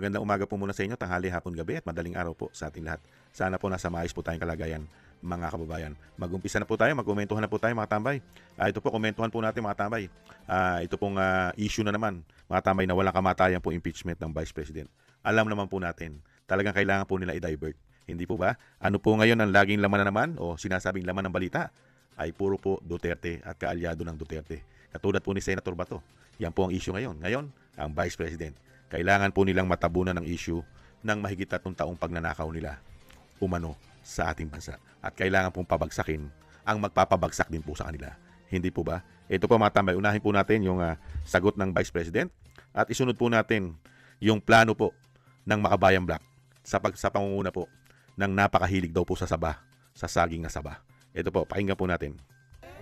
Magandang umaga po muna sa inyo, tanghali, hapon, gabi at madaling araw po sa ating lahat. Sana po nasa maayos po tayong kalagayan, mga kababayan. Mag-umpisa na po tayo, magkomentuhan na po tayo mga tambay. Ito po, komentuhan po natin mga tambay. Ito pong issue na naman, mga tambay, na walang kamatayan po impeachment ng Vice President. Alam naman po natin, talagang kailangan po nila i-divert. Hindi po ba? Ano po ngayon ang laging laman na naman o sinasabing laman ng balita? Ay puro po Duterte at kaalyado ng Duterte. Katulad po ni Senator Bato. Yan po ang issue ngayon. Ngayon, ang Vice President. Kailangan po nilang matabunan ng issue ng mahigit 3 taong pagnanakaw nila umano sa ating bansa. At kailangan pong pabagsakin ang magpapabagsak din po sa kanila. Hindi po ba? Ito po mga tambay, unahin po natin yung sagot ng Vice President at isunod po natin yung plano po ng Makabayan Black sa pangunguna po ng napakahilig daw po sa saba, sa saging na saba. Ito po, pakinggan po natin.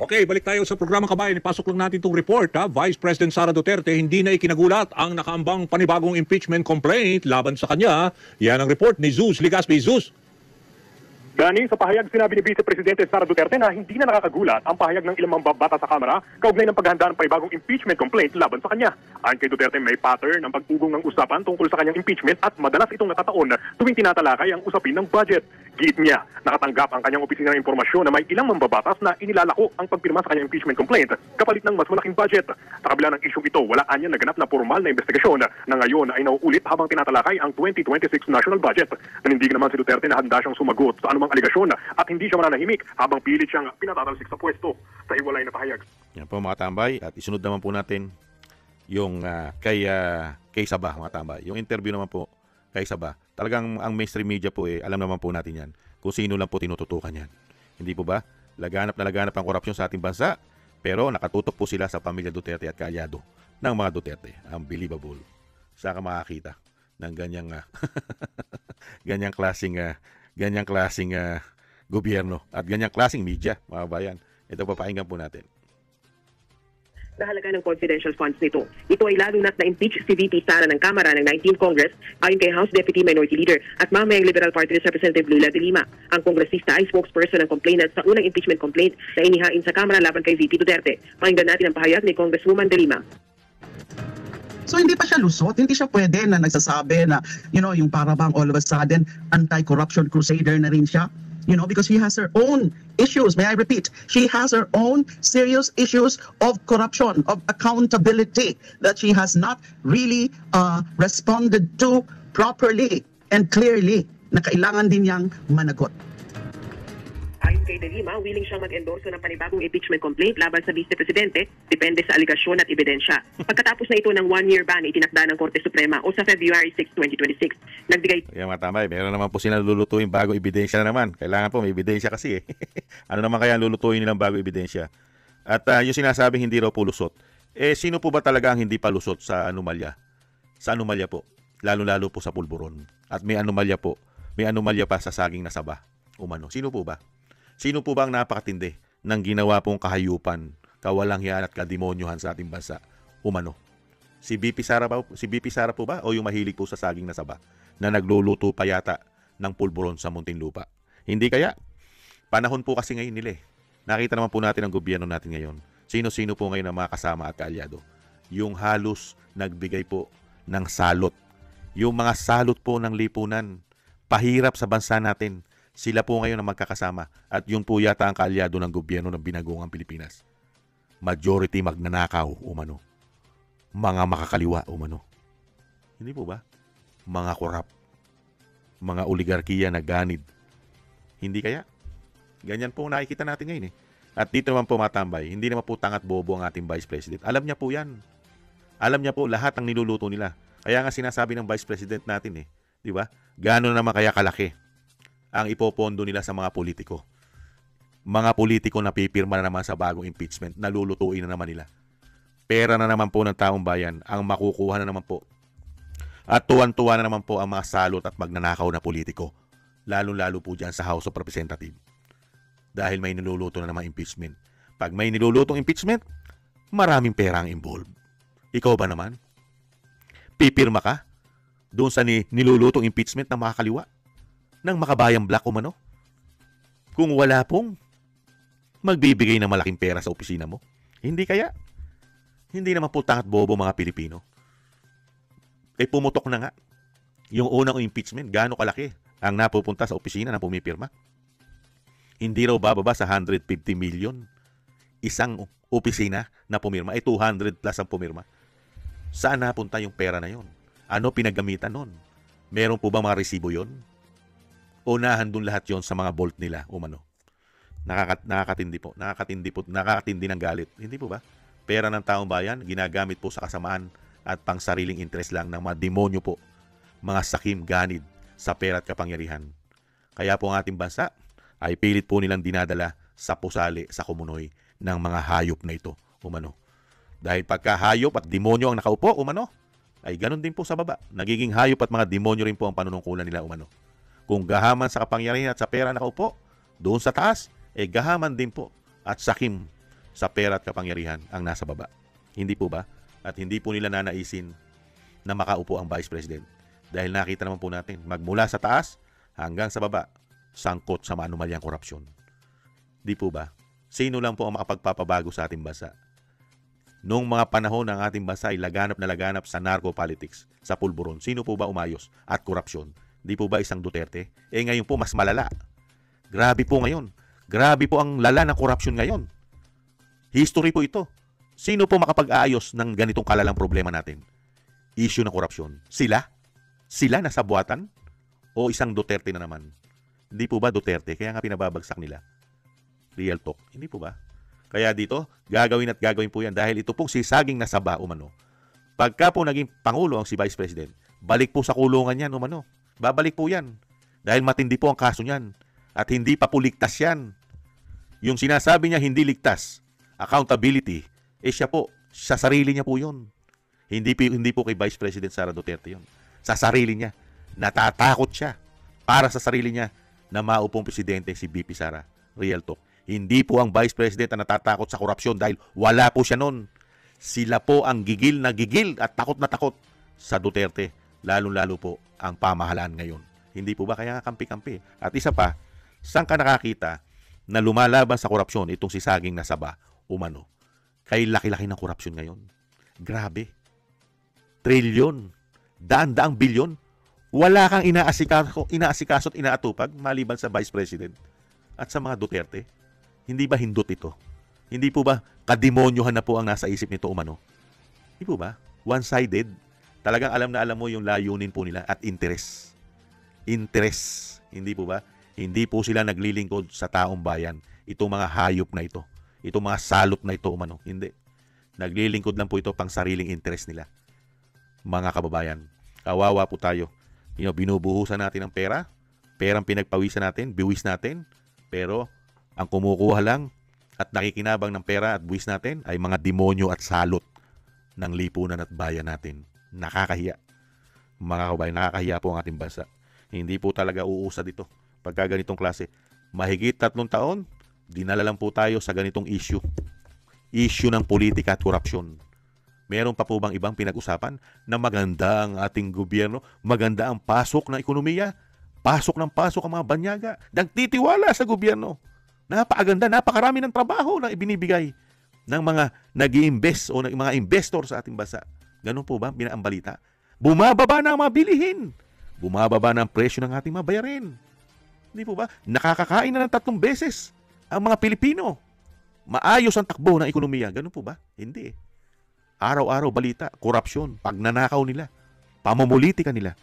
Okay, balik tayo sa programa Kabayan. Ipasok lang natin itong report. Vice President Sara Duterte hindi na ikinagulat ang nakaambang panibagong impeachment complaint laban sa kanya. Yan ang report ni Zeus Ligaspi. Zeus. Dani, sa pahayag sinabi ni Vice Presidente Sara Duterte na hindi na nakakagulat ang pahayag ng ilang mambabata sa Kamara kaugnay ng paghahanda ng panibagong impeachment complaint laban sa kanya. Ayon kay Duterte, may pattern ng pag-ugong ng usapan tungkol sa kanyang impeachment at madalas itong natataon tuwing tinatalakay ang usapin ng budget. Giit niya, nakatanggap ang kanyang opisina ng impormasyon na may ilang mambabatas na inilalako ang pagpirma sa kanyang impeachment complaint kapalit ng mas malaking budget. Sa kabila ng isyong ito, wala anya naganap na formal na investigasyon na ngayon ay nauulit habang tinatalakay ang 2026 national budget. Nanindigan naman si Duterte na handa siyang sumagot sa anumang aligasyon at hindi siya mananahimik habang pilit siyang pinatatalsik sa pwesto sa hiwalay na pahayag. Yan po mga tambay, at isunod naman po natin yung kay Saba mga tambay. Yung interview naman po kay Saba. Talagang ang mainstream media po alam naman po natin yan kung sino lang po tinututukan yan. Hindi po ba? Laganap na laganap ang korupsyon sa ating bansa, pero nakatutok po sila sa pamilya Duterte at kaalyado ng mga Duterte. Unbelievable. Saan ka makakita ng ganyang ganyang klaseng gobyerno at ganyang klaseng media, mga bayan. Ito pa, pakinggan po natin. Halaga ng confidential funds nito. Ito ay lalo na't na-impeach si VP Sara ng Kamara ng 19th Congress ayon kay House Deputy Minority Leader at mamayang Liberal Party Representative Lula de Lima. Ang kongresista ay spokesperson ng complainant sa unang impeachment complaint na inihain sa Kamara laban kay VP Duterte. Pakinggan natin ang pahayag ni Congresswoman de Lima. So hindi pa siya lusot, hindi siya pwede na nagsasabi na, yung para bang all of a sudden anti-corruption crusader na rin siya. Because she has her own issues. May I repeat? She has her own serious issues of corruption, of accountability that she has not really responded to properly and clearly na kailangan din niyang managot. Ayon kay De Lima, willing siyang mag-endorso ng panibagong impeachment complaint laban sa Vice Presidente, depende sa aligasyon at ebidensya. Pagkatapos na ito ng 1-year ban, itinakda ng Korte Suprema o sa February 6, 2026. Nagbigay Kaya mga tambay, meron naman po sila lulutuin bago ebidensya na naman. Kailangan po may ebidensya kasi Ano naman kaya lulutuin nilang bago ebidensya? At yung sinasabing hindi raw po lusot, sino po ba talaga ang hindi pa lusot sa anomalya? Sa anomalya po, lalo-lalo po sa pulburon. At may anomalya pa sa saging na saba. Umano, sino po ba? Sino po ba ang napakatindi ng ginawa pong kahayupan, kawalanghyan at kademonyohan sa ating bansa? Umano. Si BP Sara po ba o yung mahilig po sa saging na saba na nagluluto pa yata ng pulburon sa Muntinlupa? Hindi kaya? Panahon po kasi ngayon nila Nakita naman po natin ang gobyerno natin ngayon. Sino-sino po ngayon ang mga kasama at kaalyado? Yung halos nagbigay po ng salot. Yung mga salot po ng lipunan. Pahirap sa bansa natin. Sila po ngayon ang magkakasama at yun po yata ang kaalyado ng gobyerno ng binagongang Pilipinas. Majority magnanakaw, umano. Mga makakaliwa, umano. Hindi po ba? Mga korap. Mga oligarkiya na ganid. Hindi kaya? Ganyan po nakikita natin ngayon At dito naman po matambay, hindi naman po tangat bobo ang ating Vice President. Alam niya po yan. Alam niya po lahat ng niluluto nila. Kaya nga sinasabi ng Vice President natin Di ba? Gaano naman kaya kalaki ang ipopondo nila sa mga politiko. Mga politiko na pipirma na naman sa bagong impeachment, nalulutuin na naman nila. Pera na naman po ng taong bayan ang makukuha na naman po. At tuwan-tuwa na naman po ang mga salot at magnanakaw na politiko. Lalo-lalo po dyan sa House of Representatives. Dahil may niluluto na naman impeachment. Pag may nilulutong impeachment, maraming pera ang involved. Ikaw ba naman? Pipirma ka doon sa nilulutong impeachment ng mga kaliwa? Ng Makabayan Black umano? Kung wala pong magbibigay ng malaking pera sa opisina mo? Hindi kaya? Hindi naman po tangat bobo mga Pilipino. Pumutok na nga. Yung unang impeachment, gaano kalaki ang napupunta sa opisina ng pumipirma? Hindi raw bababa sa 150 million. Isang opisina na pumirma, 200 plus ang pumirma. Saan napunta yung pera na yon? Ano pinagamitan nun? Meron po ba mga resibo yon? O nahandun lahat yon sa mga vault nila, umano? Nakakatindi po. Nakakatindi ng galit. Hindi po ba? Pera ng taong bayan, ginagamit po sa kasamaan at pang sariling interest lang ng mga demonyo po. Mga sakim ganid sa pera at kapangyarihan. Kaya po ang ating bansa ay pilit po nilang dinadala sa pusali, sa kumunoy ng mga hayop na ito, umano. Dahil pagka hayop at demonyo ang nakaupo, umano, ay ganun din po sa baba. Nagiging hayop at mga demonyo rin po ang panunungkulan nila, umano. Kung gahaman sa kapangyarihan at sa pera nakaupo, doon sa taas, gahaman din po at sakim sa pera at kapangyarihan ang nasa baba. Hindi po ba? At hindi po nila nanaisin na makaupo ang Vice President. Dahil nakita naman po natin, magmula sa taas hanggang sa baba, sangkot sa maanumalyang korupsyon. Di po ba? Sino lang po ang makapagpapabago sa ating bansa? Noong mga panahon ng ating bansa ay laganap na laganap sa narco-politics, sa pulburon, sino po ba umayos at korupsyon? Di po ba isang Duterte? Ngayon po mas malala. Grabe po ngayon. Grabe po ang lala ng korupsyon ngayon. History po ito. Sino po makapag-aayos ng ganitong kalalang problema natin? Issue ng korupsyon. Sila? Sila na sa buwatan? O isang Duterte na naman? Hindi po ba Duterte? Kaya nga pinababagsak nila. Real talk. Hindi po ba? Kaya dito, gagawin po yan dahil ito pong sisaging nasaba, umano. Pagka po naging Pangulo ang si Vice President, balik po sa kulungan yan, umano. Babalik po yan. Dahil matindi po ang kaso niyan. At hindi pa po ligtas yan. Yung sinasabi niya hindi ligtas, accountability, siya po, sa sarili niya po yun. Hindi po kay Vice President Sara Duterte yun. Sa sarili niya. Natatakot siya para sa sarili niya na maupong presidente si VP Sara. Real talk. Hindi po ang Vice President ang natatakot sa korupsyon dahil wala po siya nun. Sila po ang gigil na gigil at takot na takot sa Duterte. Lalong-lalo po ang pamahalaan ngayon. Hindi po ba? Kaya nga kampi-kampi. At isa pa, saan ka nakakita na lumalaban sa korupsyon itong si Saging Nasaba, umano? Kay laki-laki ng korupsyon ngayon. Grabe. Trilyon. Daan-daang bilyon. Wala kang inaasikaso at inaatupag maliban sa Vice President at sa mga Duterte. Hindi ba hindot ito? Hindi po ba kademonyohan na po ang nasa isip nito, umano? Hindi po ba? One-sided. Talagang alam na alam mo yung layunin po nila at interest. Interest. Hindi po ba? Hindi po sila naglilingkod sa taong bayan. Itong mga hayop na ito. Itong mga salot na ito, umano. Hindi. Naglilingkod lang po ito pang sariling interest nila. Mga kababayan, kawawa po tayo. Binubuhusan natin ng pera. Perang pinagpawisan natin, biwis natin. Pero ang kumukuha lang at nakikinabang ng pera at buwis natin ay mga demonyo at salot ng lipunan at bayan natin. Nakakahiya. Mga kababayan, nakakahiya po ang ating bansa. Hindi po talaga uusad ito. Pagka ganitong klase, mahigit 3 taon, dinala lang po tayo sa ganitong issue. Issue ng politika at korupsyon. Meron pa po bang ibang pinag-usapan na maganda ang ating gobyerno, maganda ang pasok ng ekonomiya, pasok ng pasok ang mga banyaga, nagtitiwala sa gobyerno. Napakaganda, napakarami ng trabaho na ibinibigay ng mga nag-i-invest o ng mga investor sa ating bansa. Ganun po ba ang balita? Bumababa na ang mga bilihin. Bumababa na ang presyo ng ating mga bayarin. Hindi po ba? Nakakakain na ng 3 beses ang mga Pilipino. Maayos ang takbo ng ekonomiya. Ganun po ba? Hindi. Araw-araw balita, korupsyon, pagnanakaw nila, pamumulitika nila.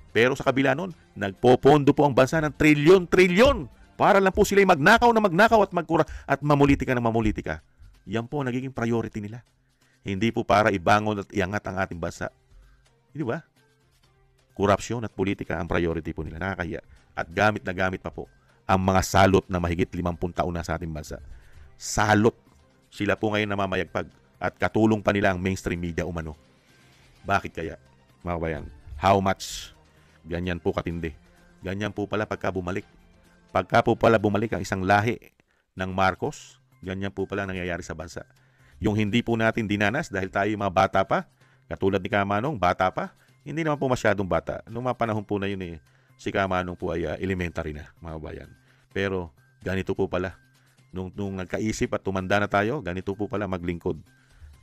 Pero sa kabila nun, nagpopondo po ang bansa ng trilyon-trilyon para lang po sila magnakaw at mamulitika ng mamulitika. Yan po ang nagiging priority nila. Hindi po para ibangon at iangat ang ating bansa. Hindi ba? Korupsyon at politika ang priority po nila. Nakakahiya. At gamit na gamit pa po ang mga salot na mahigit 50 taon na sa ating bansa. Salot. Sila po ngayon namamayagpag at katulong pa nila ang mainstream media, umano. Bakit kaya, mga kabayan? How much? Ganyan po katindi. Ganyan po pala pagka bumalik. Pagka po pala bumalik ang isang lahi ng Marcos, ganyan po pala nangyayari sa bansa. Yung hindi po natin dinanas dahil tayo mga bata pa, katulad ni Kamanong, bata pa, hindi naman po masyadong bata. Noong mga panahon po na yun si Kamanong po ay elementary na, mga kabayan. Pero ganito po pala. Nung nagkaisip at tumanda na tayo, ganito po pala maglingkod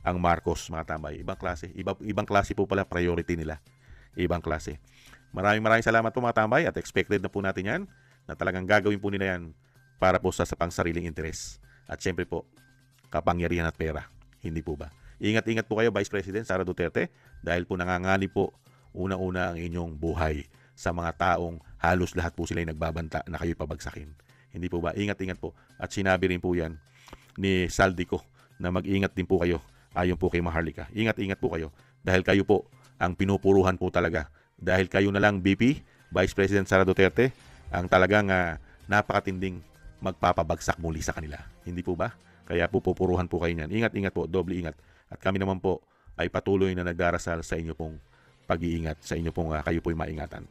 ang Marcos, mga tambay. Ibang klase po pala priority nila. ibang klase. Maraming salamat po mga tambay at expected na po natin yan na talagang gagawin po nila yan para po sa pangsariling interes. At syempre po, kapangyarihan at pera. Hindi po ba? Ingat-ingat po kayo, Vice President Sara Duterte, dahil po nanganganib po una-una ang inyong buhay sa mga taong halos lahat po sila ay nagbabanta na kayo'y pabagsakin. Hindi po ba? Ingat-ingat po. At sinabi rin po yan ni Saldico na mag-ingat din po kayo ayon po kay Maharlika. Ingat-ingat po kayo dahil kayo po ang pinupuruhan po talaga. Dahil kayo na lang, BP, Vice President Sara Duterte, ang talagang napakatinding magpapabagsak muli sa kanila. Hindi po ba? Kaya po pupuruhan po kayo niyan. Ingat-ingat po, doble ingat. At kami naman po ay patuloy na nagdarasal sa inyo pong pag-iingat, sa inyo pong kayo po'y maingatan.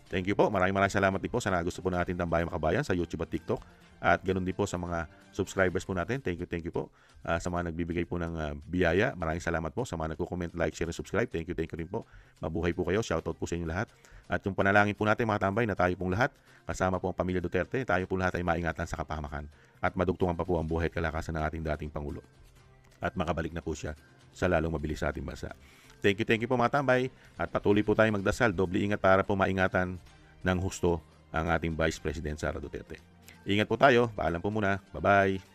Thank you po. Maraming salamat din po sa gusto po natin Tambayang Makabayan sa YouTube at TikTok. At ganoon din po sa mga subscribers po natin. Thank you po. Sa mga nagbibigay po ng biyaya, maraming salamat po. Sa mga nagko-comment, like, share, and subscribe. Thank you rin po. Mabuhay po kayo. Shoutout po sa inyo lahat. At yung panalangin po natin mga tambay na tayo pong lahat, kasama po ang pamilya Duterte, tayo po lahat ay maingatan sa kapahamakan. At madugtungan pa po ang buhay at kalakasan ng ating dating Pangulo. At makabalik na po siya sa lalong mabilis sa ating bansa. Thank you po mga tambay. At patuloy po tayong magdasal. Doble ingat para po maingatan ng husto ang ating Vice President Sara Duterte. Ingat po tayo. Paalam po muna. Bye-bye.